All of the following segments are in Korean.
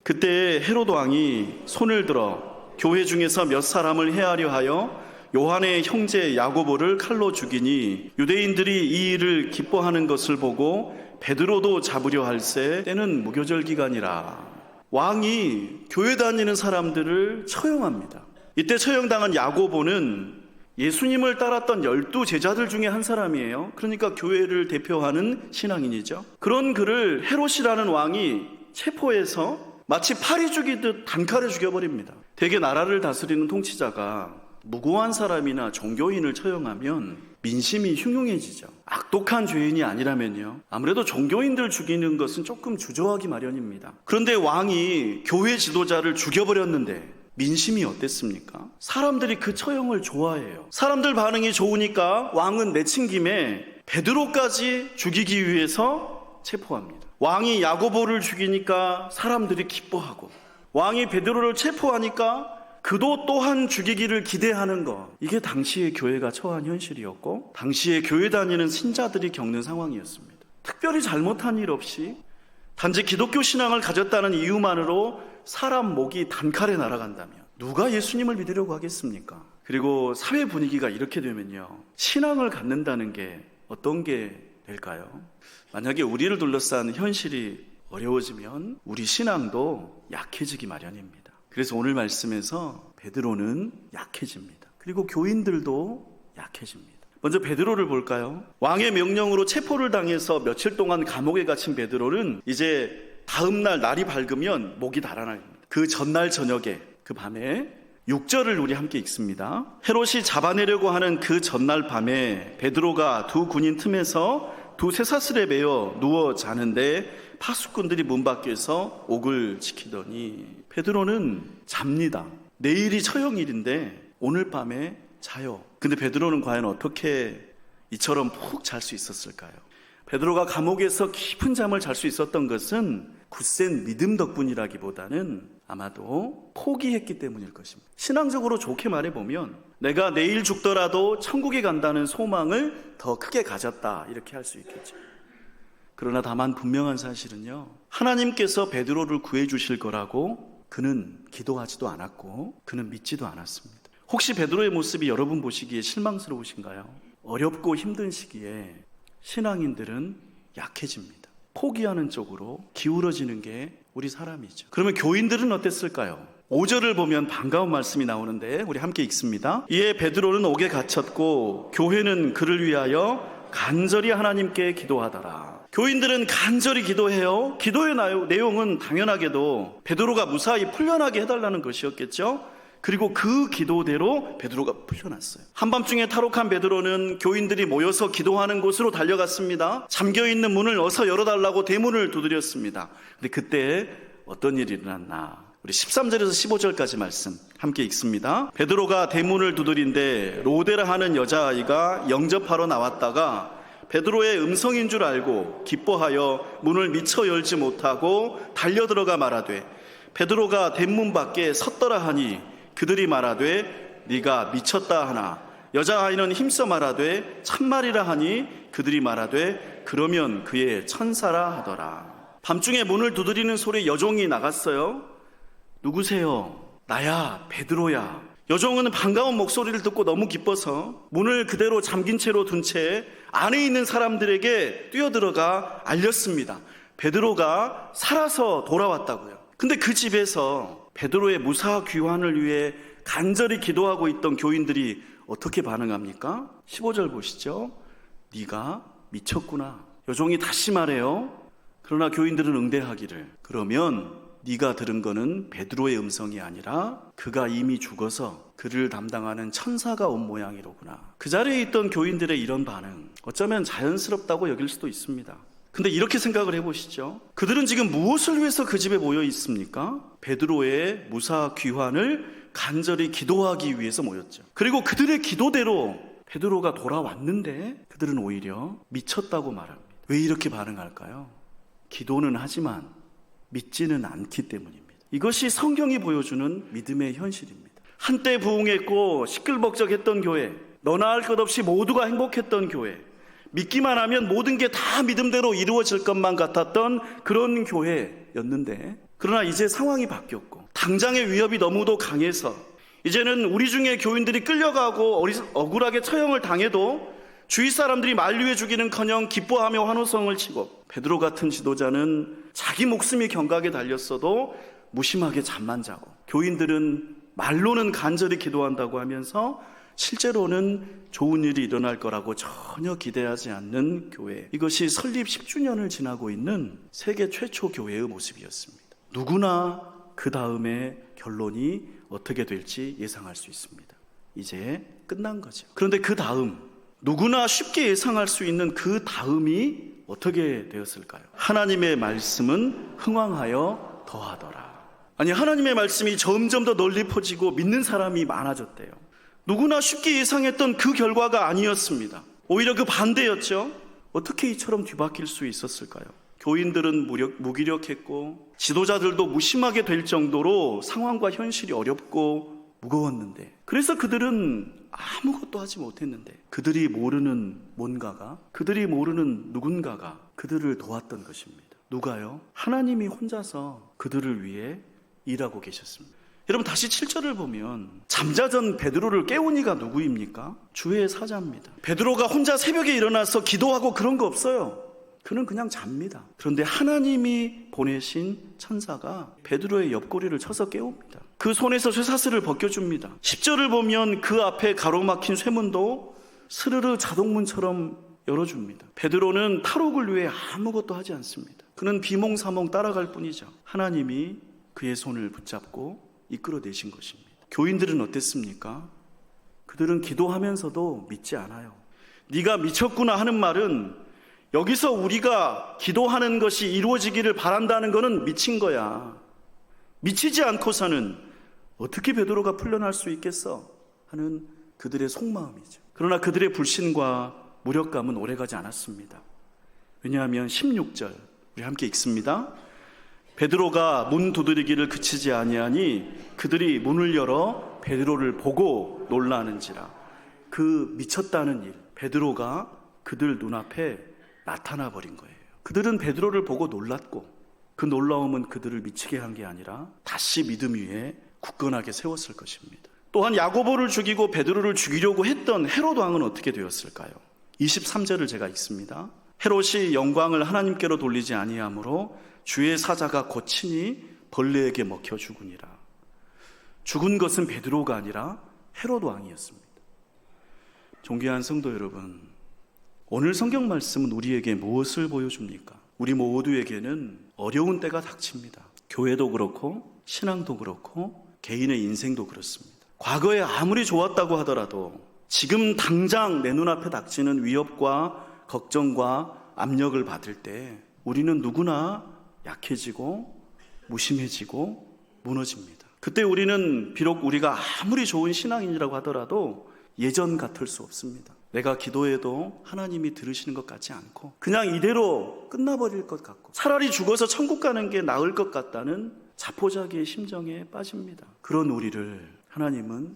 그때 헤롯 왕이 손을 들어 교회 중에서 몇 사람을 해하려 하여 요한의 형제 야고보를 칼로 죽이니 유대인들이 이 일을 기뻐하는 것을 보고 베드로도 잡으려 할새 때는 무교절 기간이라. 왕이 교회 다니는 사람들을 처형합니다. 이때 처형당한 야고보는 예수님을 따랐던 12 제자들 중에 한 사람이에요. 그러니까 교회를 대표하는 신앙인이죠. 그런 그를 헤롯이라는 왕이 체포해서 마치 파리 죽이듯 단칼에 죽여버립니다. 대개 나라를 다스리는 통치자가 무고한 사람이나 종교인을 처형하면 민심이 흉흉해지죠. 악독한 죄인이 아니라면요, 아무래도 종교인들 죽이는 것은 조금 주저하기 마련입니다. 그런데 왕이 교회 지도자를 죽여버렸는데 민심이 어땠습니까? 사람들이 그 처형을 좋아해요. 사람들 반응이 좋으니까 왕은 내친 김에 베드로까지 죽이기 위해서 체포합니다. 왕이 야고보를 죽이니까 사람들이 기뻐하고, 왕이 베드로를 체포하니까 그도 또한 죽이기를 기대하는 것. 이게 당시의 교회가 처한 현실이었고 당시에 교회 다니는 신자들이 겪는 상황이었습니다. 특별히 잘못한 일 없이 단지 기독교 신앙을 가졌다는 이유만으로 사람 목이 단칼에 날아간다면 누가 예수님을 믿으려고 하겠습니까? 그리고 사회 분위기가 이렇게 되면요, 신앙을 갖는다는 게 어떤 게 될까요? 만약에 우리를 둘러싼 현실이 어려워지면 우리 신앙도 약해지기 마련입니다. 그래서 오늘 말씀에서 베드로는 약해집니다. 그리고 교인들도 약해집니다. 먼저 베드로를 볼까요? 왕의 명령으로 체포를 당해서 며칠 동안 감옥에 갇힌 베드로는 이제 다음날 날이 밝으면 목이 달아납니다. 그 전날 저녁에, 그 밤에 6절을 우리 함께 읽습니다. 헤롯이 잡아내려고 하는 그 전날 밤에 베드로가 두 군인 틈에서 두 쇠사슬에 매여 누워 자는데 파수꾼들이 문 밖에서 옥을 지키더니 베드로는 잡니다. 내일이 처형일인데 오늘 밤에 자요. 근데 베드로는 과연 어떻게 이처럼 푹 잘 수 있었을까요? 베드로가 감옥에서 깊은 잠을 잘 수 있었던 것은 굳센 믿음 덕분이라기보다는 아마도 포기했기 때문일 것입니다. 신앙적으로 좋게 말해보면 내가 내일 죽더라도 천국에 간다는 소망을 더 크게 가졌다, 이렇게 할 수 있겠죠. 그러나 다만 분명한 사실은요, 하나님께서 베드로를 구해주실 거라고 그는 기도하지도 않았고 그는 믿지도 않았습니다. 혹시 베드로의 모습이 여러분 보시기에 실망스러우신가요? 어렵고 힘든 시기에 신앙인들은 약해집니다. 포기하는 쪽으로 기울어지는 게 우리 사람이죠. 그러면 교인들은 어땠을까요? 5절을 보면 반가운 말씀이 나오는데 우리 함께 읽습니다. 이에 베드로는 옥에 갇혔고 교회는 그를 위하여 간절히 하나님께 기도하더라. 교인들은 간절히 기도해요. 기도의 내용은 당연하게도 베드로가 무사히 풀려나게 해달라는 것이었겠죠. 그리고 그 기도대로 베드로가 풀려났어요. 한밤중에 탈옥한 베드로는 교인들이 모여서 기도하는 곳으로 달려갔습니다. 잠겨있는 문을 어서 열어달라고 대문을 두드렸습니다. 근데 그때 어떤 일이 일어났나? 우리 13절에서 15절까지 말씀 함께 읽습니다. 베드로가 대문을 두드린데 로데라 하는 여자아이가 영접하러 나왔다가 베드로의 음성인 줄 알고 기뻐하여 문을 미처 열지 못하고 달려들어가 말하되 베드로가 대문 밖에 섰더라 하니 그들이 말하되 네가 미쳤다 하나 여자아이는 힘써 말하되 참말이라 하니 그들이 말하되 그러면 그의 천사라 하더라. 밤중에 문을 두드리는 소리에 여종이 나갔어요. 누구세요? 나야, 베드로야. 여종은 반가운 목소리를 듣고 너무 기뻐서 문을 그대로 잠긴 채로 둔 채 안에 있는 사람들에게 뛰어들어가 알렸습니다. 베드로가 살아서 돌아왔다고요. 근데 그 집에서 베드로의 무사 귀환을 위해 간절히 기도하고 있던 교인들이 어떻게 반응합니까? 15절 보시죠. 네가 미쳤구나. 여종이 다시 말해요. 그러나 교인들은 응대하기를 그러면 네가 들은 거는 베드로의 음성이 아니라 그가 이미 죽어서 그를 담당하는 천사가 온 모양이로구나. 그 자리에 있던 교인들의 이런 반응, 어쩌면 자연스럽다고 여길 수도 있습니다. 근데 이렇게 생각을 해보시죠. 그들은 지금 무엇을 위해서 그 집에 모여 있습니까? 베드로의 무사 귀환을 간절히 기도하기 위해서 모였죠. 그리고 그들의 기도대로 베드로가 돌아왔는데 그들은 오히려 미쳤다고 말합니다. 왜 이렇게 반응할까요? 기도는 하지만 믿지는 않기 때문입니다. 이것이 성경이 보여주는 믿음의 현실입니다. 한때 부흥했고 시끌벅적했던 교회, 너나 할 것 없이 모두가 행복했던 교회, 믿기만 하면 모든 게 다 믿음대로 이루어질 것만 같았던 그런 교회였는데 그러나 이제 상황이 바뀌었고 당장의 위협이 너무도 강해서 이제는 우리 중에 교인들이 끌려가고 억울하게 처형을 당해도 주위 사람들이 만류해 주기는커녕 기뻐하며 환호성을 치고, 베드로 같은 지도자는 자기 목숨이 경각에 달렸어도 무심하게 잠만 자고, 교인들은 말로는 간절히 기도한다고 하면서 실제로는 좋은 일이 일어날 거라고 전혀 기대하지 않는 교회, 이것이 설립 10주년을 지나고 있는 세계 최초 교회의 모습이었습니다. 누구나 그 다음에 결론이 어떻게 될지 예상할 수 있습니다. 이제 끝난 거죠. 그런데 그 다음, 누구나 쉽게 예상할 수 있는 그 다음이 어떻게 되었을까요? 하나님의 말씀은 흥왕하여 더하더라. 아니, 하나님의 말씀이 점점 더 널리 퍼지고 믿는 사람이 많아졌대요. 누구나 쉽게 예상했던 그 결과가 아니었습니다. 오히려 그 반대였죠. 어떻게 이처럼 뒤바뀔 수 있었을까요? 교인들은 무기력했고 지도자들도 무심하게 될 정도로 상황과 현실이 어렵고 무거웠는데, 그래서 그들은 아무것도 하지 못했는데 그들이 모르는 뭔가가, 그들이 모르는 누군가가 그들을 도왔던 것입니다. 누가요? 하나님이 혼자서 그들을 위해 일하고 계셨습니다. 여러분, 다시 7절을 보면 잠자던 베드로를 깨운 이가 누구입니까? 주의 사자입니다. 베드로가 혼자 새벽에 일어나서 기도하고 그런 거 없어요. 그는 그냥 잡니다. 그런데 하나님이 보내신 천사가 베드로의 옆구리를 쳐서 깨웁니다. 그 손에서 쇠사슬을 벗겨줍니다. 10절을 보면 그 앞에 가로막힌 쇠문도 스르르 자동문처럼 열어줍니다. 베드로는 탈옥을 위해 아무것도 하지 않습니다. 그는 비몽사몽 따라갈 뿐이죠. 하나님이 그의 손을 붙잡고 이끌어내신 것입니다. 교인들은 어땠습니까? 그들은 기도하면서도 믿지 않아요. 네가 미쳤구나 하는 말은, 여기서 우리가 기도하는 것이 이루어지기를 바란다는 것은 미친 거야. 미치지 않고서는 어떻게 베드로가 풀려날 수 있겠어? 하는 그들의 속마음이죠. 그러나 그들의 불신과 무력감은 오래가지 않았습니다. 왜냐하면 16절 우리 함께 읽습니다. 베드로가 문 두드리기를 그치지 아니하니 그들이 문을 열어 베드로를 보고 놀라는지라. 그 미쳤다는 일, 베드로가 그들 눈앞에 나타나 버린 거예요. 그들은 베드로를 보고 놀랐고, 그 놀라움은 그들을 미치게 한 게 아니라 다시 믿음 위에 굳건하게 세웠을 것입니다. 또한 야고보를 죽이고 베드로를 죽이려고 했던 헤롯 왕은 어떻게 되었을까요? 23절을 제가 읽습니다. 헤롯이 영광을 하나님께로 돌리지 아니하므로 주의 사자가 곧 친히 벌레에게 먹혀 죽으니라. 죽은 것은 베드로가 아니라 헤롯 왕이었습니다. 존귀한 성도 여러분, 오늘 성경 말씀은 우리에게 무엇을 보여줍니까? 우리 모두에게는 어려운 때가 닥칩니다. 교회도 그렇고 신앙도 그렇고 개인의 인생도 그렇습니다. 과거에 아무리 좋았다고 하더라도 지금 당장 내 눈앞에 닥치는 위협과 걱정과 압력을 받을 때 우리는 누구나 약해지고 무심해지고 무너집니다. 그때 우리는 비록 우리가 아무리 좋은 신앙인이라고 하더라도 예전 같을 수 없습니다. 내가 기도해도 하나님이 들으시는 것 같지 않고 그냥 이대로 끝나버릴 것 같고 차라리 죽어서 천국 가는 게 나을 것 같다는 자포자기의 심정에 빠집니다. 그런 우리를 하나님은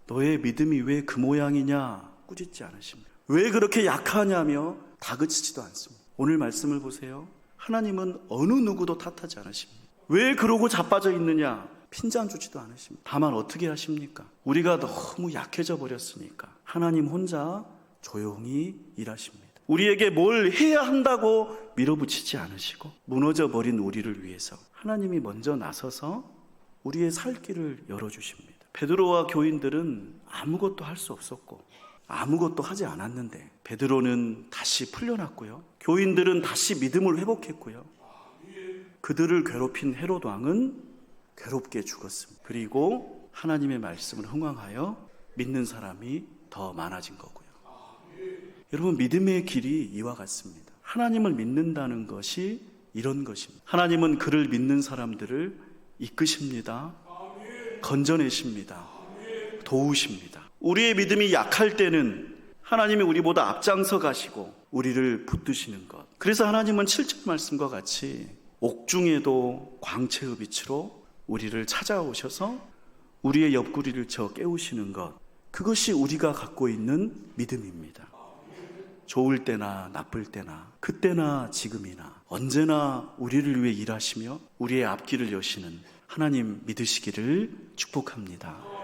너의 믿음이 왜 그 모양이냐 꾸짖지 않으십니다. 왜 그렇게 약하냐며 다그치지도 않습니다. 오늘 말씀을 보세요. 하나님은 어느 누구도 탓하지 않으십니다. 왜 그러고 자빠져 있느냐 핀잔 주지도 않으십니다. 다만 어떻게 하십니까? 우리가 너무 약해져 버렸으니까 하나님 혼자 조용히 일하십니다. 우리에게 뭘 해야 한다고 밀어붙이지 않으시고 무너져 버린 우리를 위해서 하나님이 먼저 나서서 우리의 살 길을 열어주십니다. 베드로와 교인들은 아무것도 할 수 없었고 아무것도 하지 않았는데 베드로는 다시 풀려났고요. 교인들은 다시 믿음을 회복했고요. 그들을 괴롭힌 헤롯 왕은 괴롭게 죽었습니다. 그리고 하나님의 말씀을 흥왕하여 믿는 사람이 더 많아진 거고요. 여러분, 믿음의 길이 이와 같습니다. 하나님을 믿는다는 것이 이런 것입니다. 하나님은 그를 믿는 사람들을 이끄십니다. 건져내십니다. 도우십니다. 우리의 믿음이 약할 때는 하나님이 우리보다 앞장서 가시고 우리를 붙드시는 것. 그래서 하나님은 7절 말씀과 같이 옥중에도 광채의 빛으로 우리를 찾아오셔서 우리의 옆구리를 쳐 깨우시는 것. 그것이 우리가 갖고 있는 믿음입니다. 좋을 때나 나쁠 때나 그때나 지금이나 언제나 우리를 위해 일하시며 우리의 앞길을 여시는 하나님 믿으시기를 축복합니다.